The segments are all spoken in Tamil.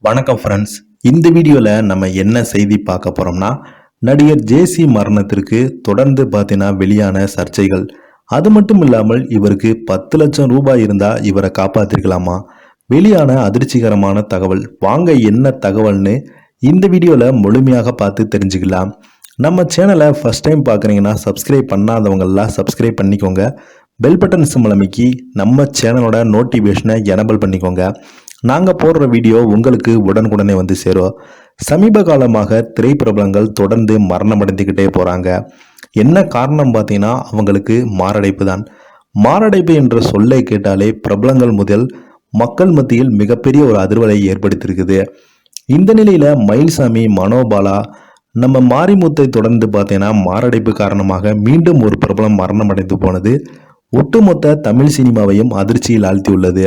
வணக்கம் ஃப்ரெண்ட்ஸ். இந்த வீடியோவில் நம்ம என்ன செய்தி பார்க்க போகிறோம்னா, நடிகர் ஜேசி மரணத்திற்கு தொடர்ந்து பார்த்தீங்கன்னா வெளியான சர்ச்சைகள். அது மட்டும் இல்லாமல் இவருக்கு 10 லட்சம் ரூபாய் இருந்தால் இவரை காப்பாற்றிருக்கலாமா? வெளியான அதிர்ச்சிகரமான தகவல். வாங்க என்ன தகவல்னு இந்த வீடியோவில் முழுமையாக பார்த்து தெரிஞ்சுக்கலாம். நம்ம சேனலை ஃபர்ஸ்ட் டைம் பார்க்குறீங்கன்னா சப்ஸ்கிரைப் பண்ணாதவங்கெல்லாம் சப்ஸ்கிரைப் பண்ணிக்கோங்க. பெல் பட்டன் சிம்பல் அமைக்கி நம்ம சேனலோட நோட்டிஃபிகேஷனை எனபிள் பண்ணிக்கோங்க. நாங்கள் போடுற வீடியோ உங்களுக்கு உடனுக்குடனே வந்து சேரும். சமீப காலமாக திரைப்பிரபலங்கள் தொடர்ந்து மரணமடைந்துக்கிட்டே போகிறாங்க. என்ன காரணம் பார்த்தீங்கன்னா அவங்களுக்கு மாரடைப்பு தான். மாரடைப்பு என்ற சொல்லை கேட்டாலே பிரபலங்கள் முதல் மக்கள் மத்தியில் மிகப்பெரிய ஒரு அதிர்வலை ஏற்படுத்தியிருக்குது. இந்த நிலையில் மயில்சாமி, மனோபாலா, நம்ம மாரிமுத்தை தொடர்ந்து பார்த்தீங்கன்னா மாரடைப்பு காரணமாக மீண்டும் ஒரு பிரபலம் மரணமடைந்து போனது ஒட்டுமொத்த தமிழ் சினிமாவையும் அதிர்ச்சியில் ஆழ்த்தியுள்ளது.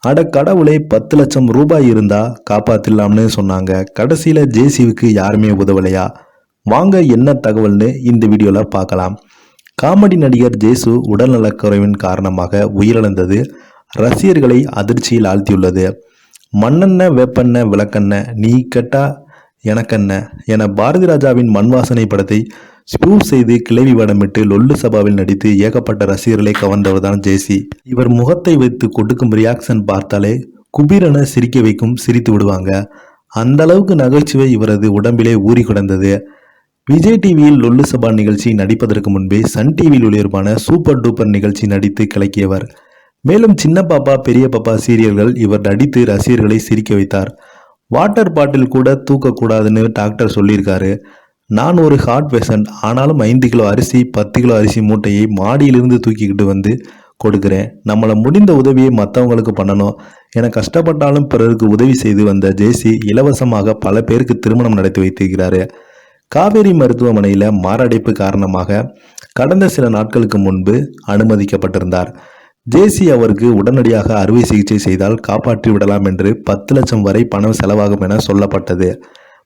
அட கடவுளை, 10 லட்சம் ரூபாய் இருந்தா காப்பாத்திடலாம்னு சொன்னாங்க. கடைசியில ஜேசிவுக்கு யாருமே உதவலையா? வாங்க என்ன தகவல்னு இந்த வீடியோல பார்க்கலாம். காமெடி நடிகர் ஜேசு உடல்நலக்குறைவின் காரணமாக உயிரிழந்தது ரசிகர்களை அதிர்ச்சியில் ஆழ்த்தியுள்ளது. மண்ணெண்ண வேப்பெண்ண விளக்கெண்ண நீ கேட்டா எனக்கென்ன என பாரதி ராஜாவின் மண்வாசனை படத்தை ஸ்பூஃப் செய்து கிளவி வடமிட்டு லொல்லு சபாவில் நடித்து ஏகப்பட்ட ரசிகர்களை கவர்ந்தவர் தான் ஜேசி. இவர் முகத்தை வைத்து கொடுக்கும் ரியாக்ஷன் பார்த்தாலே குபீரென சிரிக்க வைக்கும், சிரித்து விடுவாங்க. அந்த அளவுக்கு நகைச்சுவை இவரது உடம்பிலே ஊறி கிடந்தது. விஜய் டிவியில் லொல்லு சபா நிகழ்ச்சி நடிப்பதற்கு முன்பே சன் டிவியில் ஒளிபரப்பான சூப்பர் டூப்பர் நிகழ்ச்சி நடித்து கிளக்கியவர். மேலும் சின்ன பாப்பா பெரிய பாப்பா சீரியல்கள் இவர் நடித்து ரசிகர்களை சிரிக்க வைத்தார். வாட்டர் பாட்டில் கூட தூக்கக்கூடாதுன்னு டாக்டர் சொல்லியிருக்காரு. நான் ஒரு ஹார்ட் பேஷண்ட், ஆனாலும் 5 கிலோ அரிசி 10 கிலோ அரிசி மூட்டையை மாடியிலிருந்து தூக்கிக்கிட்டு வந்து கொடுக்குறேன். நம்மளை முடிந்த உதவியை மற்றவங்களுக்கு பண்ணணும் என கஷ்டப்பட்டாலும் பிறருக்கு உதவி செய்து வந்த ஜேசி இலவசமாக பல பேருக்கு திருமணம் நடத்தி வைத்திருக்கிறாரு. காவேரி மருத்துவமனையில் மாரடைப்பு காரணமாக கடந்த சில நாட்களுக்கு முன்பு அனுமதிக்கப்பட்டிருந்தார். ஜேசி அவருக்கு உடனடியாக அறுவை சிகிச்சை செய்தால் காப்பாற்றி விடலாம் என்று 10 லட்சம் வரை பணம் செலவாகும் என சொல்லப்பட்டது.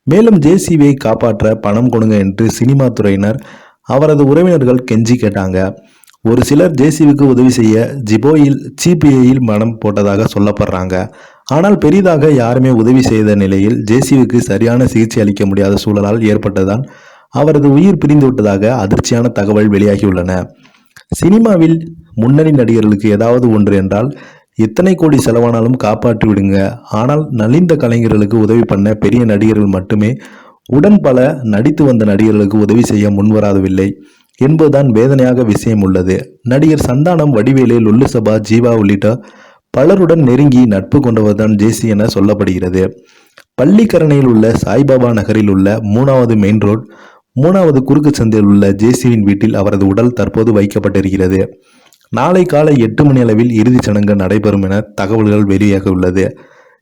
மேலும் ஜேசிவை காப்பாற்ற பணம் கொடுங்க என்று சினிமா துறையினர் அவரது உறவினர்கள் கெஞ்சி கேட்டாங்க. ஒரு சிலர் ஜேசிவுக்கு உதவி செய்ய ஜிபிஐயில் பணம் போட்டதாக சொல்லப்படுறாங்க. ஆனால் பெரிதாக யாருமே உதவி செய்த நிலையில் ஜேசிவுக்கு சரியான சிகிச்சை அளிக்க முடியாத சூழலால் ஏற்பட்டதால் அவரது உயிர் பிரிந்து விட்டதாக அதிர்ச்சியான தகவல் வெளியாகியுள்ளன. சினிமாவில் முன்னணி நடிகர்களுக்கு ஏதாவது ஒன்று என்றால் எத்தனை கோடி செலவானாலும் காப்பாற்றி விடுங்க. ஆனால் நலிந்த கலைஞர்களுக்கு உதவி பண்ண பெரிய நடிகர்கள் மட்டுமே உடன் பல நடித்து வந்த நடிகர்களுக்கு உதவி செய்ய முன்வராதவில்லை என்பதுதான் வேதனையாக விஷயம் உள்ளது. நடிகர் சந்தானம், வடிவேலு, லொல்லு சபா, ஜீவா உள்ளிட்ட பலருடன் நெருங்கி நட்பு கொண்டவர்தான் ஜேசி என சொல்லப்படுகிறது. பள்ளிக்கரணையில் உள்ள சாய்பாபா நகரில் உள்ள 3வது மெயின் ரோட் 3வது குறுக்கு சந்தையில் உள்ள ஜேசிவின் வீட்டில் அவரது உடல் தற்போது வைக்கப்பட்டிருக்கிறது. நாளை காலை 8 மணி அளவில் இறுதிச் சடங்கு நடைபெறும் என தகவல்கள் வெளியாக உள்ளது.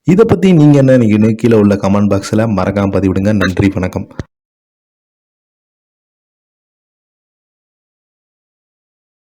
இதை பற்றி நீங்கள் என்ன நினைக்கிறீங்க? கீழே உள்ள கமெண்ட் பாக்ஸில் மறக்காம பதிவிடுங்க. நன்றி, வணக்கம்.